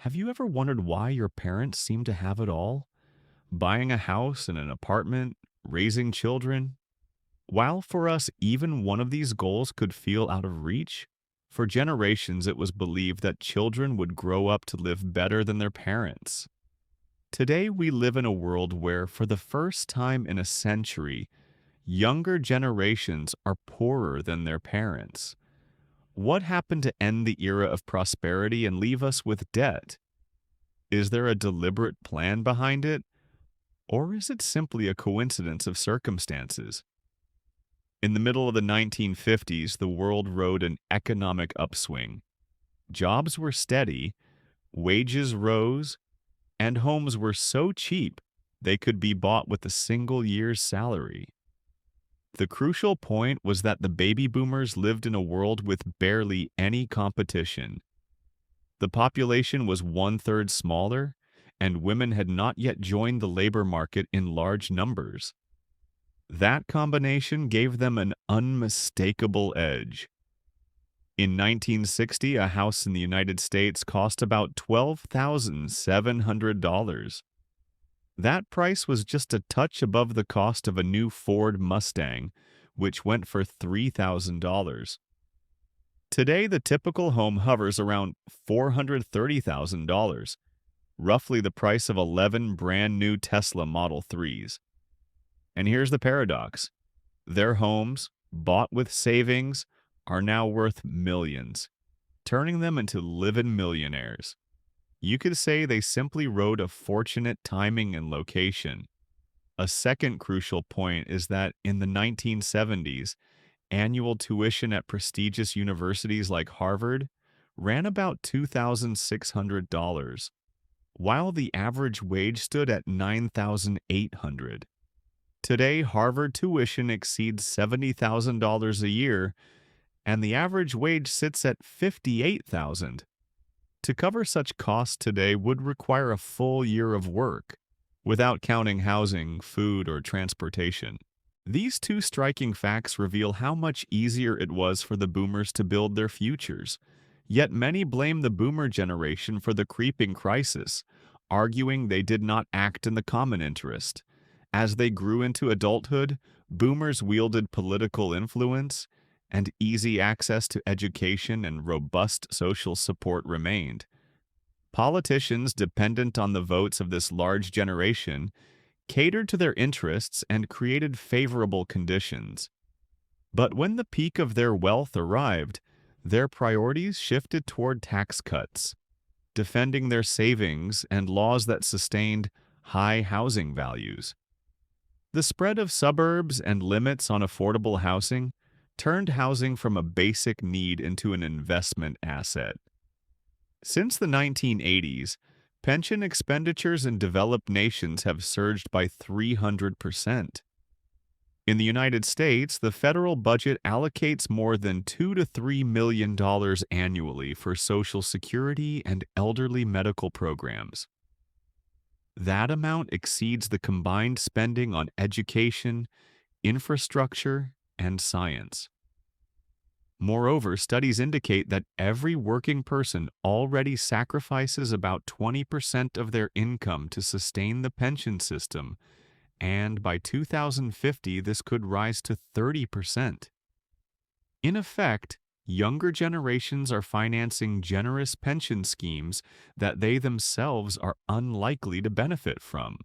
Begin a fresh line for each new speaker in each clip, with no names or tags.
Have you ever wondered why your parents seem to have it all? Buying a house and an apartment, raising children? While for us, even one of these goals could feel out of reach, for generations it was believed that children would grow up to live better than their parents. Today, we live in a world where, for the first time in a century, younger generations are poorer than their parents. What happened to end the era of prosperity and leave us with debt? Is there a deliberate plan behind it, or is it simply a coincidence of circumstances? In the middle of the 1950s, the world rode an economic upswing. Jobs were steady, wages rose, and homes were so cheap they could be bought with a single year's salary. The crucial point was that the baby boomers lived in a world with barely any competition. The population was one-third smaller, and women had not yet joined the labor market in large numbers. That combination gave them an unmistakable edge. In 1960, a house in the United States cost about $12,700. That price was just a touch above the cost of a new Ford Mustang, which went for $3,000. Today, the typical home hovers around $430,000, roughly the price of 11 brand new Tesla Model 3s. And here's the paradox. Their homes, bought with savings, are now worth millions, turning them into live-in millionaires. You could say they simply rode a fortunate timing and location. A second crucial point is that in the 1970s, annual tuition at prestigious universities like Harvard ran about $2,600, while the average wage stood at $9,800. Today, Harvard tuition exceeds $70,000 a year, and the average wage sits at $58,000. To cover such costs today would require a full year of work, without counting housing, food, or transportation. These two striking facts reveal how much easier it was for the boomers to build their futures. Yet many blame the boomer generation for the creeping crisis, arguing they did not act in the common interest. As they grew into adulthood, boomers wielded political influence, and easy access to education and robust social support remained. Politicians dependent on the votes of this large generation catered to their interests and created favorable conditions. But when the peak of their wealth arrived, their priorities shifted toward tax cuts, defending their savings, and laws that sustained high housing values. The spread of suburbs and limits on affordable housing turned housing from a basic need into an investment asset. Since the 1980s, pension expenditures in developed nations have surged by 300%. In the United States, the federal budget allocates more than $2 to $3 million annually for Social Security and elderly medical programs. That amount exceeds the combined spending on education, infrastructure, and science. Moreover, studies indicate that every working person already sacrifices about 20% of their income to sustain the pension system, and by 2050 this could rise to 30%. In effect, younger generations are financing generous pension schemes that they themselves are unlikely to benefit from.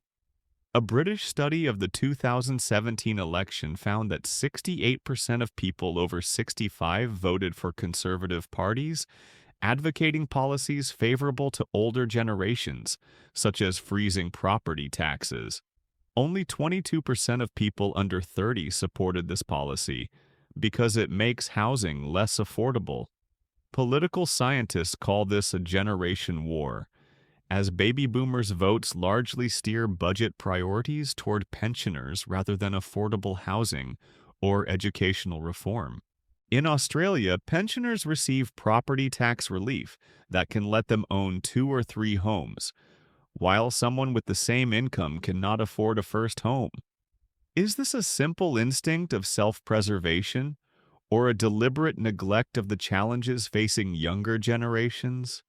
A British study of the 2017 election found that 68% of people over 65 voted for conservative parties, advocating policies favorable to older generations, such as freezing property taxes. Only 22% of people under 30 supported this policy because it makes housing less affordable. Political scientists call this a generation war, as baby boomers' votes largely steer budget priorities toward pensioners rather than affordable housing or educational reform. In Australia, pensioners receive property tax relief that can let them own 2 or 3 homes, while someone with the same income cannot afford a first home. Is this a simple instinct of self-preservation, or a deliberate neglect of the challenges facing younger generations?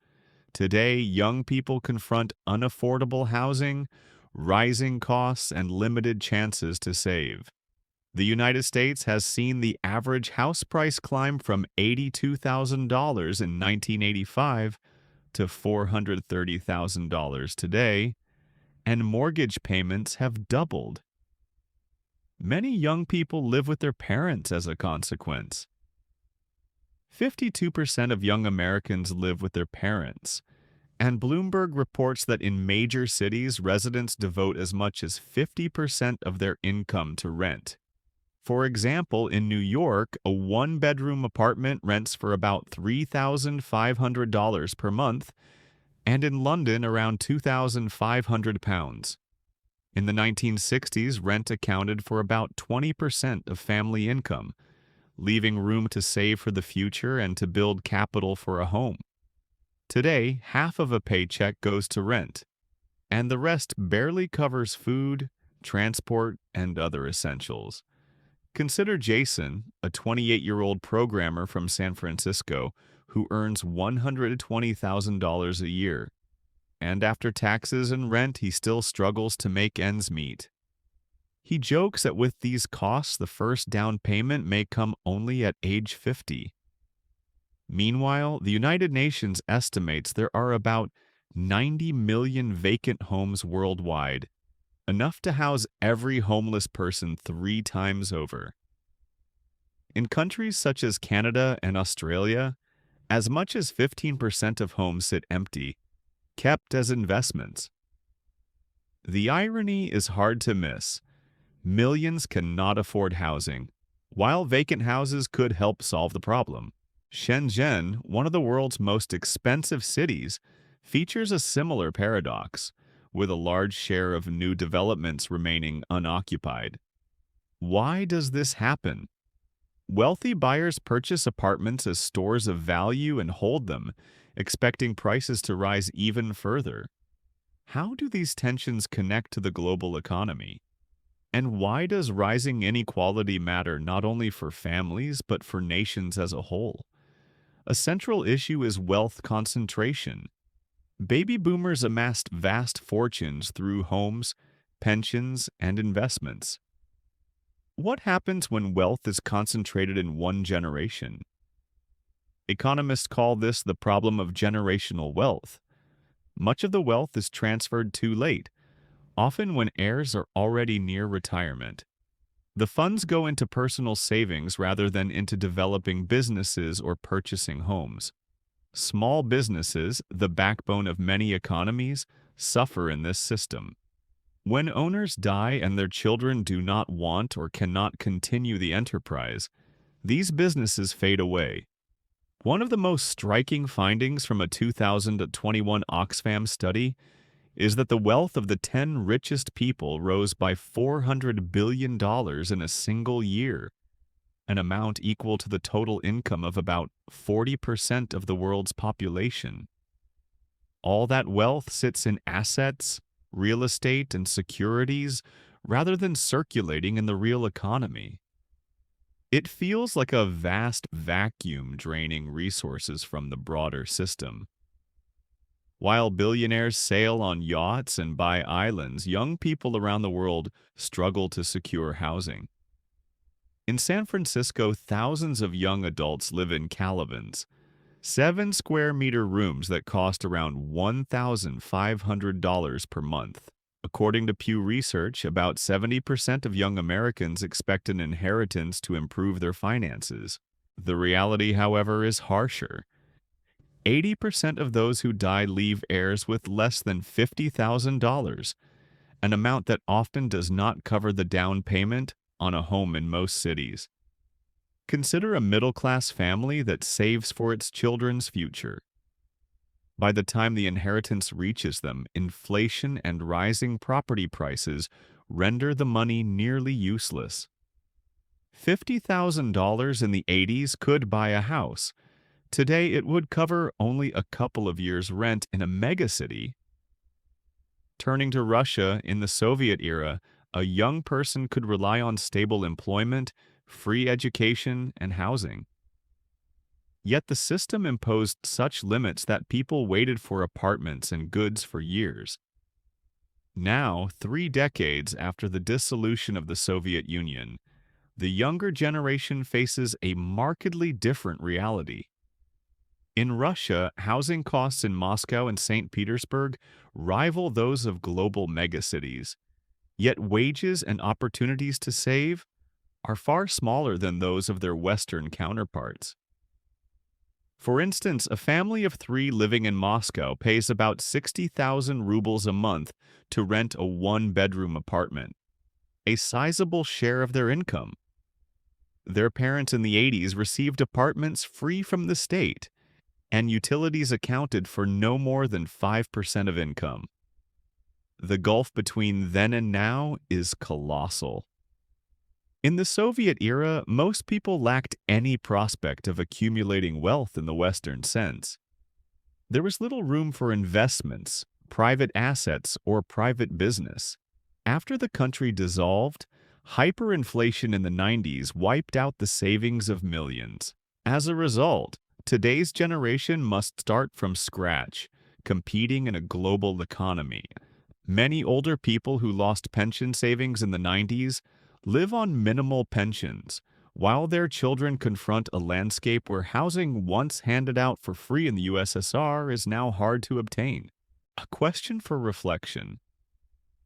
Today, young people confront unaffordable housing, rising costs, and limited chances to save. The United States has seen the average house price climb from $82,000 in 1985 to $430,000 today, and mortgage payments have doubled. Many young people live with their parents as a consequence. 52% of young Americans live with their parents, and Bloomberg reports that in major cities, residents devote as much as 50% of their income to rent. For example, in New York, a one-bedroom apartment rents for about $3,500 per month, and in London, around £2,500. In the 1960s, rent accounted for about 20% of family income, leaving room to save for the future and to build capital for a home. Today, half of a paycheck goes to rent, and the rest barely covers food, transport, and other essentials. Consider Jason, a 28-year-old programmer from San Francisco who earns $120,000 a year. And after taxes and rent, he still struggles to make ends meet. He jokes that with these costs, the first down payment may come only at age 50. Meanwhile, the United Nations estimates there are about 90 million vacant homes worldwide, enough to house every homeless person 3 times over. In countries such as Canada and Australia, as much as 15% of homes sit empty, kept as investments. The irony is hard to miss. Millions cannot afford housing, while vacant houses could help solve the problem. Shenzhen, one of the world's most expensive cities, features a similar paradox, with a large share of new developments remaining unoccupied. Why does this happen? Wealthy buyers purchase apartments as stores of value and hold them, expecting prices to rise even further. How do these tensions connect to the global economy? And why does rising inequality matter not only for families but for nations as a whole? A central issue is wealth concentration. Baby boomers amassed vast fortunes through homes, pensions, and investments. What happens when wealth is concentrated in one generation? Economists call this the problem of generational wealth. Much of the wealth is transferred too late, often when heirs are already near retirement. The funds go into personal savings rather than into developing businesses or purchasing homes. Small businesses, the backbone of many economies, suffer in this system. When owners die and their children do not want or cannot continue the enterprise, these businesses fade away. One of the most striking findings from a 2021 Oxfam study is that the wealth of the 10 richest people rose by $400 billion in a single year, an amount equal to the total income of about 40% of the world's population. All that wealth sits in assets, real estate, and securities rather than circulating in the real economy. It feels like a vast vacuum draining resources from the broader system. While billionaires sail on yachts and buy islands, young people around the world struggle to secure housing. In San Francisco, thousands of young adults live in Calivans, 7-square-meter rooms that cost around $1,500 per month. According to Pew Research, about 70% of young Americans expect an inheritance to improve their finances. The reality, however, is harsher. 80% of those who die leave heirs with less than $50,000, an amount that often does not cover the down payment on a home in most cities. Consider a middle-class family that saves for its children's future. By the time the inheritance reaches them, inflation and rising property prices render the money nearly useless. $50,000 in the 80s could buy a house. Today, it would cover only a couple of years' rent in a megacity. Turning to Russia, in the Soviet era, a young person could rely on stable employment, free education, and housing. Yet the system imposed such limits that people waited for apartments and goods for years. Now, 3 decades after the dissolution of the Soviet Union, the younger generation faces a markedly different reality. In Russia, housing costs in Moscow and St. Petersburg rival those of global megacities, yet wages and opportunities to save are far smaller than those of their Western counterparts. For instance, a family of 3 living in Moscow pays about 60,000 rubles a month to rent a one-bedroom apartment, a sizable share of their income. Their parents in the 80s received apartments free from the state, and utilities accounted for no more than 5% of income. The gulf between then and now is colossal. In the Soviet era, most people lacked any prospect of accumulating wealth in the Western sense. There was little room for investments, private assets, or private business. After the country dissolved, hyperinflation in the 90s wiped out the savings of millions. As a result, today's generation must start from scratch, competing in a global economy. Many older people who lost pension savings in the 90s live on minimal pensions, while their children confront a landscape where housing once handed out for free in the USSR is now hard to obtain. A question for reflection.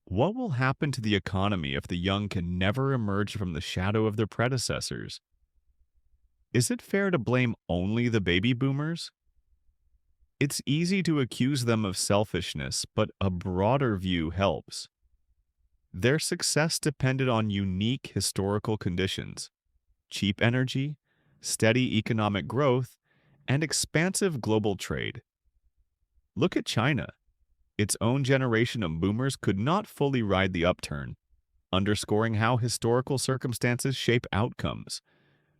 What will happen to the economy if the young can never emerge from the shadow of their predecessors? Is it fair to blame only the baby boomers? It's easy to accuse them of selfishness, but a broader view helps. Their success depended on unique historical conditions: cheap energy, steady economic growth, and expansive global trade. Look at China. Its own generation of boomers could not fully ride the upturn, underscoring how historical circumstances shape outcomes.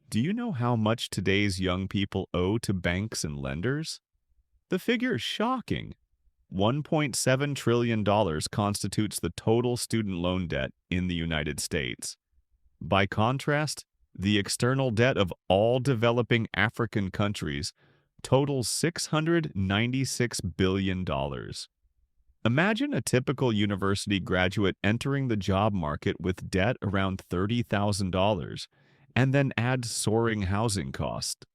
Do you know how much today's young people owe to banks and lenders? The figure is shocking. $1.7 trillion constitutes the total student loan debt in the United States. By contrast, the external debt of all developing African countries totals $696 billion. Imagine a typical university graduate entering the job market with debt around $30,000, and then add soaring housing costs.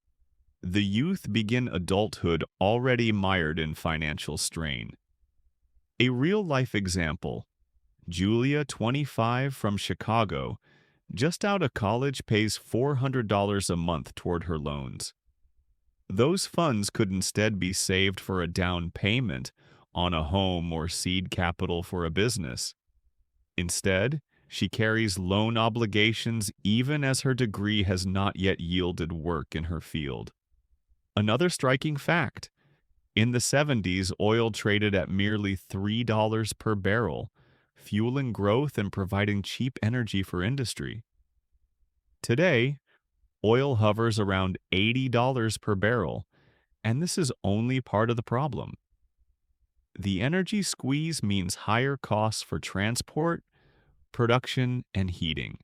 The youth begin adulthood already mired in financial strain. A real-life example: Julia, 25, from Chicago, just out of college, pays $400 a month toward her loans. Those funds could instead be saved for a down payment on a home or seed capital for a business. Instead, she carries loan obligations even as her degree has not yet yielded work in her field. Another striking fact: in the 70s, oil traded at merely $3 per barrel, fueling growth and providing cheap energy for industry. Today, oil hovers around $80 per barrel, and this is only part of the problem. The energy squeeze means higher costs for transport, production, and heating.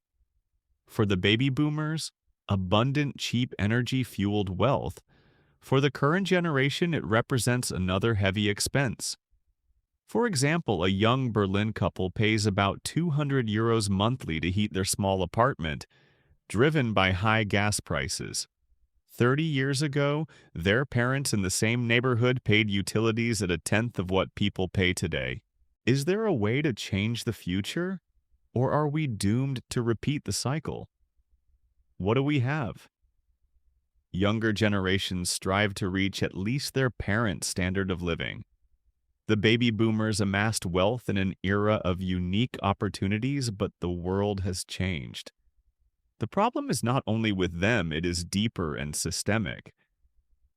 For the baby boomers, abundant, cheap energy fueled wealth. For the current generation, it represents another heavy expense. For example, a young Berlin couple pays about €200 monthly to heat their small apartment, driven by high gas prices. 30 years ago, their parents in the same neighborhood paid utilities at a tenth of what people pay today. Is there a way to change the future, or are we doomed to repeat the cycle? What do we have? Younger generations strive to reach at least their parents' standard of living. The baby boomers amassed wealth in an era of unique opportunities, but the world has changed. The problem is not only with them, it is deeper and systemic.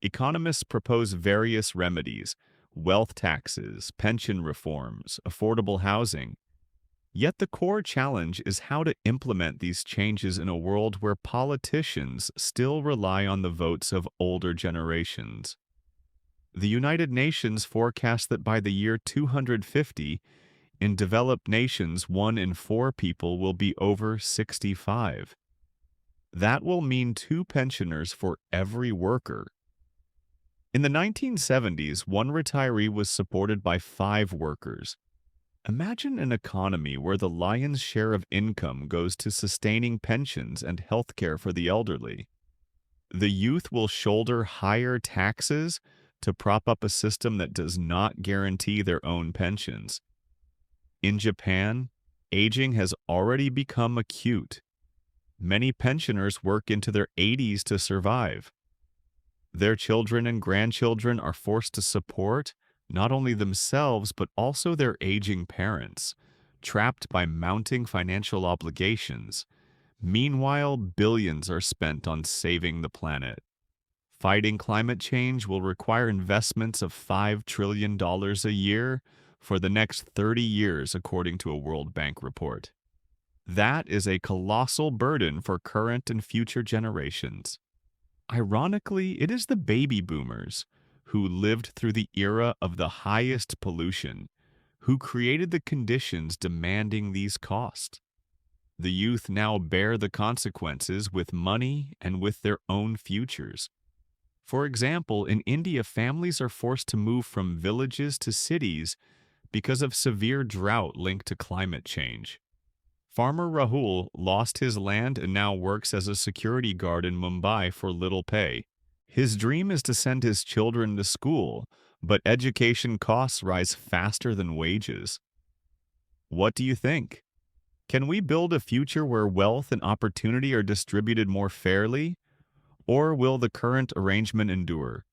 Economists propose various remedies: wealth taxes, pension reforms, affordable housing. Yet the core challenge is how to implement these changes in a world where politicians still rely on the votes of older generations. The United Nations forecasts that by the year 250, in developed nations, 1 in 4 people will be over 65. That will mean 2 pensioners for every worker. In the 1970s, one retiree was supported by 5 workers. Imagine an economy where the lion's share of income goes to sustaining pensions and healthcare for the elderly. The youth will shoulder higher taxes to prop up a system that does not guarantee their own pensions. In Japan, aging has already become acute. Many pensioners work into their 80s to survive. Their children and grandchildren are forced to support not only themselves but also their aging parents, trapped by mounting financial obligations. Meanwhile, billions are spent on saving the planet. Fighting climate change will require investments of $5 trillion a year for the next 30 years, according to a World Bank report. That is a colossal burden for current and future generations. Ironically, it is the baby boomers who lived through the era of the highest pollution, who created the conditions demanding these costs. The youth now bear the consequences with money and with their own futures. For example, in India, families are forced to move from villages to cities because of severe drought linked to climate change. Farmer Rahul lost his land and now works as a security guard in Mumbai for little pay. His dream is to send his children to school, but education costs rise faster than wages. What do you think? Can we build a future where wealth and opportunity are distributed more fairly? Or will the current arrangement endure,